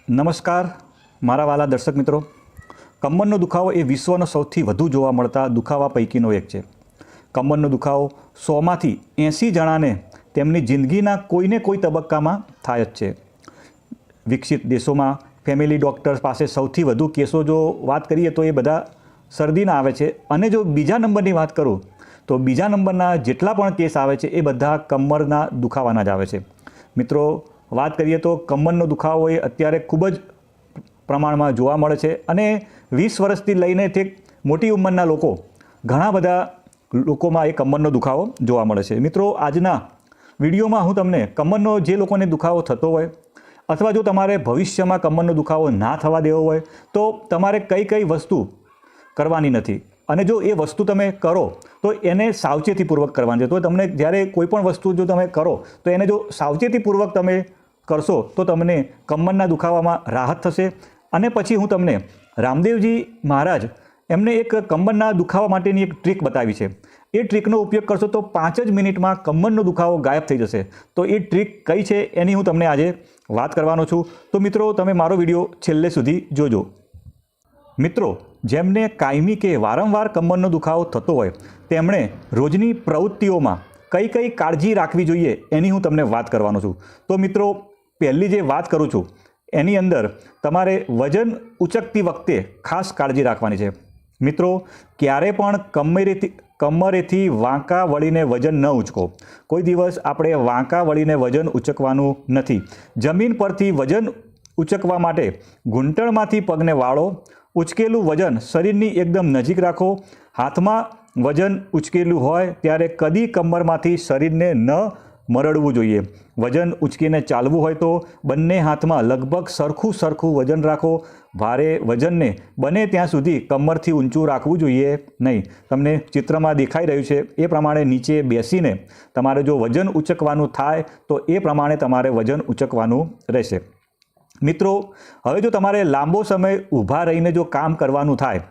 નમસ્કાર મારા વાલા દર્શક મિત્રો, કમરનો દુખાવો એ વિશ્વનો સૌથી વધુ જોવા મળતા દુખાવા પૈકીનો એક છે. કમરનો દુખાવો 100માંથી 80 જણાને તેમની જિંદગીના કોઈને કોઈ તબક્કામાં થાય જ છે. વિકસિત દેશોમાં ફેમિલી ડૉક્ટર્સ પાસે સૌથી વધુ કેસો જો વાત કરીએ તો એ બધા શરદીના આવે છે, અને જો બીજા નંબરની વાત કરું તો બીજા નંબરના જેટલા પણ કેસ આવે છે એ બધા કમરના દુખાવાના જ આવે છે. મિત્રો, વાત કરીએ તો કમરનો દુખાવો એ અત્યારે ખૂબ જ પ્રમાણમાં જોવા મળે છે, અને 20 વર્ષથી લઈને તે મોટી ઉંમરના લોકો, ઘણા બધા લોકોમાં એ કમરનો દુખાવો જોવા મળે છે. મિત્રો, આજના વિડીયોમાં હું તમને કમરનો જે લોકોને દુખાવો થતો હોય, અથવા જો તમારે ભવિષ્યમાં કમરનો દુખાવો ના થવા દેવો હોય તો તમારે કઈ કઈ વસ્તુ કરવાની નથી, અને જો એ વસ્તુ તમે કરો તો એને સાવચેતીપૂર્વક કરવાની છે. તો તમને જ્યારે કોઈ પણ વસ્તુ જો તમે કરો તો એને જો સાવચેતીપૂર્વક તમે કરશો તો તમને કમરના દુખાવામાં રાહત થશે. અને પછી હું તમને રામદેવજી મહારાજ એમને એક કમરના દુખાવા માટેની એક ટ્રીક બતાવી છે. એ ટ્રીકનો ઉપયોગ કરશો તો 5 જ મિનિટમાં કમરનો દુખાવો ગાયબ થઈ જશે. તો એ ટ્રીક કઈ છે એની હું તમને આજે વાત કરવાનો છું. તો મિત્રો, તમે મારો વિડીયો છેલ્લે સુધી જોજો. મિત્રો, જેમને કાયમી કે વારંવાર કમરનો દુખાવો થતો હોય તેમણે રોજની પ્રવૃત્તિઓમાં કઈ કઈ કાળજી રાખવી જોઈએ એની હું તમને વાત કરવાનો છું. તો મિત્રો, પહેલી જે વાત કરું છું એની અંદર તમારે વજન ઉચકતી વખતે ખાસ કાળજી રાખવાની છે. મિત્રો, ક્યારે પણ કમરેથી વાંકા વળીને વજન ન ઉચકો. કોઈ દિવસ આપણે વાંકા વળીને વજન ઉચકવાનું નથી. જમીન પરથી વજન ઉચકવા માટે ઘૂંટણમાંથી પગને વાળો. ઉચકેલું વજન શરીરની એકદમ નજીક રાખો. હાથમાં વજન ઉચકેલું હોય ત્યારે કદી કમરમાંથી શરીરને ન મરડવું જોઈએ. વજન ઉચકીને ચાલવું હોય તો બંને હાથમાં લગભગ સરખું વજન રાખો. ભારે વજનને બને ત્યાં સુધી કમરથી ઊંચું રાખવું જોઈએ નહીં. તમને ચિત્રમાં દેખાઈ રહ્યું છે એ પ્રમાણે નીચે બેસીને તમારે જો વજન ઉચકવાનું થાય તો એ પ્રમાણે તમારે વજન ઉચકવાનું રહેશે. મિત્રો, હવે જો તમારે લાંબો સમય ઊભા રહીને જો કામ કરવાનું થાય,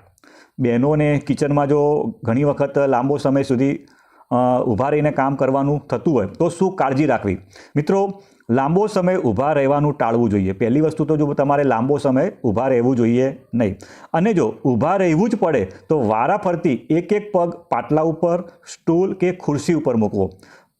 બહેનોને કિચનમાં જો ઘણી વખત લાંબો સમય સુધી ઊભા રહીને કામ કરવાનું થતું હોય તો શું કાળજી રાખવી? મિત્રો, લાંબો સમય ઊભા રહેવાનું ટાળવું જોઈએ. પહેલી વસ્તુ તો જો તમારે લાંબો સમય ઊભા રહેવું જોઈએ નહીં. અને જો ઊભા રહેવું જ પડે તો વારાફરતી એક પગ પાટલા ઉપર, સ્ટૂલ કે ખુરશી ઉપર મૂકવો.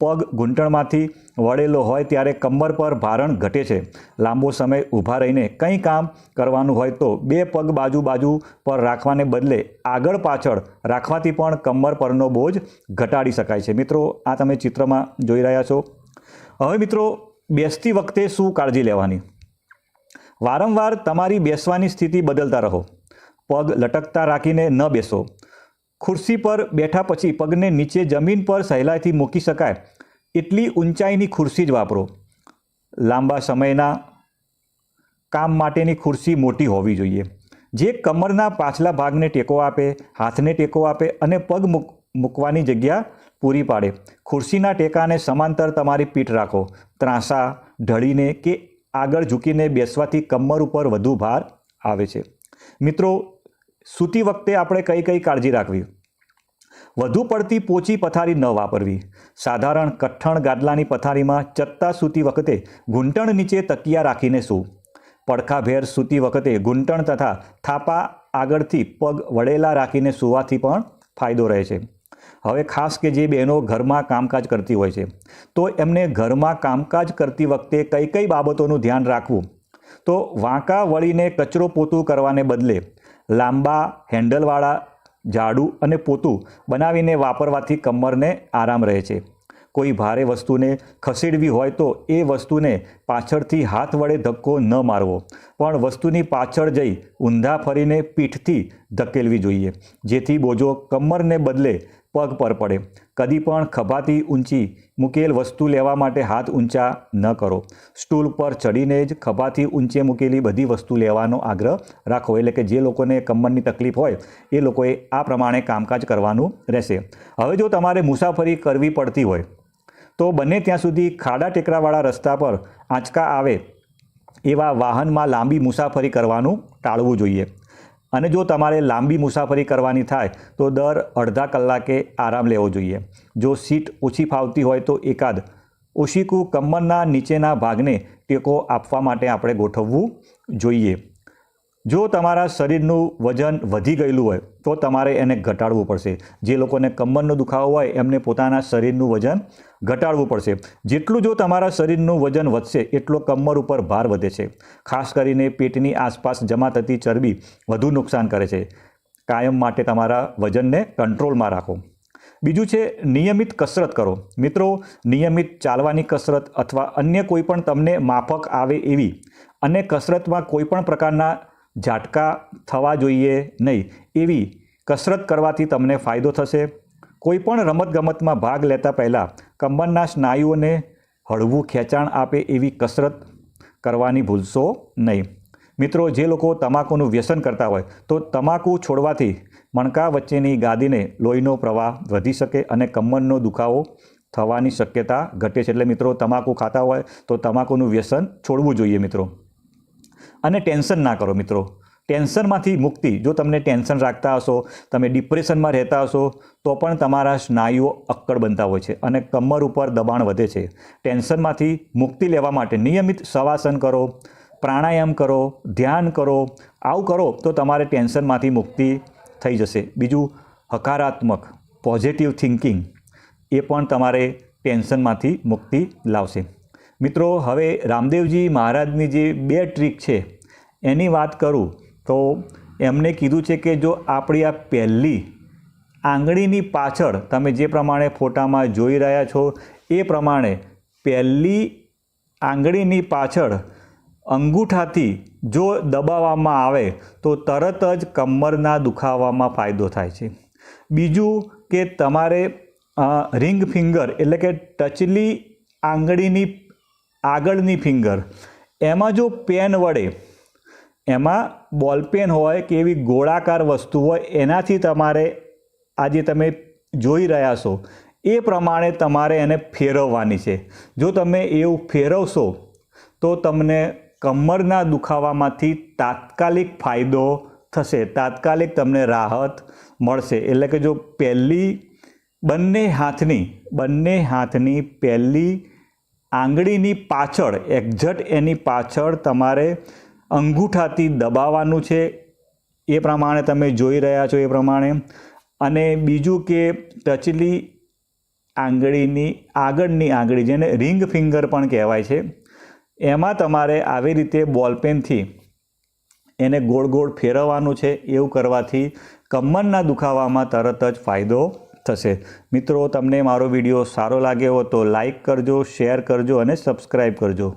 પગ ઘૂંટણમાંથી વળેલો હોય ત્યારે કમર પર ભારણ ઘટે છે. લાંબો સમય ઊભા રહીને કંઈ કામ કરવાનું હોય તો 2 પગ બાજુ પર રાખવાને બદલે આગળ પાછળ રાખવાથી પણ કમર પરનો બોજ ઘટાડી શકાય છે. મિત્રો, આ તમે ચિત્રમાં જોઈ રહ્યા છો. હવે મિત્રો, બેસતી વખતે શું કાળજી લેવાની? વારંવાર તમારી બેસવાની સ્થિતિ બદલતા રહો. પગ લટકતા રાખીને ન બેસો. ખુરશી પર બેઠા પછી પગને નીચે જમીન પર સહેલાઈથી મૂકી શકાય એટલી ઊંચાઈની ખુરશી જ વાપરો. લાંબા સમયના કામ માટેની ખુરશી મોટી હોવી જોઈએ, જે કમરના પાછલા ભાગને ટેકો આપે, હાથને ટેકો આપે અને પગ મૂકવાની જગ્યા પૂરી પાડે. ખુરશીના ટેકાને સમાંતર તમારી પીઠ રાખો. ત્રાંસા, ઢળીને કે આગળ ઝૂકીને બેસવાથી કમર ઉપર વધુ ભાર આવે છે. મિત્રો, સૂતી વખતે આપણે કઈ કાળજી રાખવી? વધુ પડતી પોચી પથારી ન વાપરવી. સાધારણ કઠણ ગાદલાની પથારીમાં ચત્તા સૂતી વખતે ઘૂંટણ નીચે તકિયા રાખીને સૂવું. પડખાભેર સૂતી વખતે ઘૂંટણ તથા થાપા આગળથી પગ વળેલા રાખીને સૂવાથી પણ ફાયદો રહે છે. હવે ખાસ કે જે બહેનો ઘરમાં કામકાજ કરતી હોય છે તો એમને ઘરમાં કામકાજ કરતી વખતે કઈ બાબતોનું ધ્યાન રાખવું? તો વાંકા વળીને કચરો પોતું કરવાને બદલે લાંબા હેન્ડલવાળા ઝાડુ અને પોતું બનાવીને વાપરવાથી કમરને આરામ રહે છે. કોઈ ભારે વસ્તુને ખસેડવી હોય તો એ વસ્તુને પાછળથી હાથ વડે ધક્કો ન મારવો, પણ વસ્તુની પાછળ જઈ ઊંધા ફરીને પીઠથી ધકેલવી જોઈએ, જેથી બોજો કમરને બદલે પગ પર પડે. કદી પણ ખભાથી ઊંચી મૂકેલ વસ્તુ લેવા માટે હાથ ઊંચા ન કરો. સ્ટૂલ પર ચડીને જ ખભાથી ઊંચે મૂકેલી બધી વસ્તુ લેવાનો આગ્રહ રાખો. એટલે કે જે લોકોને કમરની તકલીફ હોય એ લોકોએ આ પ્રમાણે કામકાજ કરવાનું રહેશે. હવે જો તમારે મુસાફરી કરવી પડતી હોય તો બને ત્યાં સુધી ખાડા ટેકરાવાળા રસ્તા પર આંચકા આવે એવા વાહનમાં લાંબી મુસાફરી કરવાનું ટાળવું જોઈએ. અને જો તમારે લાંબી મુસાફરી કરવાની થાય તો દર અડધા કલાકે આરામ લેવો જોઈએ. જો સીટ ઓછી ફાવતી હોય તો એકાદ ઓશિકું કમરના નીચેના ભાગને ટેકો આપવા માટે આપણે ગોઠવવું જોઈએ. જો તમારા શરીરનું વજન વધી ગયેલું હોય તો તમારે એને ઘટાડવું પડશે. જે લોકોને કમરનો દુખાવો હોય એમને પોતાના શરીરનું વજન ઘટાડવું પડશે. જેટલું જો તમારા શરીરનું વજન વધશે એટલો કમર ઉપર ભાર વધે છે. ખાસ કરીને પેટની આસપાસ જમા થતી ચરબી વધુ નુકસાન કરે છે. કાયમ માટે તમારા વજનને કંટ્રોલમાં રાખો. બીજું છે નિયમિત કસરત કરો. મિત્રો, નિયમિત ચાલવાની કસરત અથવા અન્ય કોઈ પણ તમને માફક આવે એવી અને કસરતમાં કોઈ પણ પ્રકારના ઝાટકા થવા જોઈએ નહીં એવી કસરત કરવાથી તમને ફાયદો થશે. કોઈ પણ રમતગમતમાં ભાગ લેતા પહેલાં કમરના સ્નાયુઓને હળવું ખેંચાણ આપે એવી કસરત કરવાની ભૂલશો નહીં. મિત્રો, જે લોકો તમાકુનું વ્યસન કરતા હોય તો તમાકુ છોડવાથી મણકા વચ્ચેની ગાદીને લોહીનો પ્રવાહ વધી શકે અને કમરનો દુખાવો થવાની શક્યતા ઘટે છે. એટલે મિત્રો, તમાકુ ખાતા હોય તો તમાકુનું વ્યસન છોડવું જોઈએ મિત્રો. અને ટેન્શન ના કરો મિત્રો. ટેન્શનમાંથી મુક્તિ, જો તમને ટેન્શન રાખતા હશો, તમે ડિપ્રેશનમાં રહેતા હશો તો પણ તમારા સ્નાયુઓ અક્કડ બનતા હોય છે અને કમર ઉપર દબાણ વધે છે. ટેન્શનમાંથી મુક્તિ લેવા માટે નિયમિત શવાસન કરો, પ્રાણાયામ કરો, ધ્યાન કરો. આવું કરો તો તમારે ટેન્શનમાંથી મુક્તિ થઈ જશે. બીજું, હકારાત્મક પોઝિટિવ થિંકિંગ એ પણ તમારે ટેન્શનમાંથી મુક્તિ લાવશે. મિત્રો, હવે રામદેવજી મહારાજની જે 2 ટ્રીક છે એની વાત કરું તો એમને કીધું છે કે જો આપણી આ પહેલી આંગળીની પાછળ તમે જે પ્રમાણે ફોટામાં જોઈ રહ્યા છો એ પ્રમાણે પહેલી આંગળીની પાછળ અંગૂઠાથી જો દબાવવામાં આવે તો તરત જ કમરના દુખાવામાં ફાયદો થાય છે. બીજું કે તમારે રિંગ ફિંગર એટલે કે ટચલી આંગળીની આગળની ફિંગર એમાં જો પેન વડે, એમાં બોલપેન હોય કે એવી ગોળાકાર વસ્તુ હોય એનાથી તમારે આજે તમે જોઈ રહ્યા છો એ પ્રમાણે તમારે એને ફેરવવાની છે. જો તમે એવું ફેરવશો તો તમને કમરના દુખાવામાંથી તાત્કાલિક ફાયદો થશે, તાત્કાલિક તમને રાહત મળશે. એટલે કે જો બંને હાથની પહેલી આંગળીની પાછળ, એક્ઝેક્ટ એની પાછળ તમારે અંગૂઠાથી દબાવવાનું છે એ પ્રમાણે તમે જોઈ રહ્યા છો એ પ્રમાણે. અને બીજું કે ટચલી આંગળીની આગળની આંગળી, જેને રિંગ ફિંગર પણ કહેવાય છે, એમાં તમારે આવી રીતે બોલપેનથી એને ગોળ ગોળ ફેરવવાનું છે. એવું કરવાથી કમરના દુખાવામાં તરત જ ફાયદો થશે. મિત્રો, તમને મારો વિડીયો સારો લાગ્યો હોય તો લાઈક કરજો, શેર કરજો અને સબસ્ક્રાઈબ કરજો.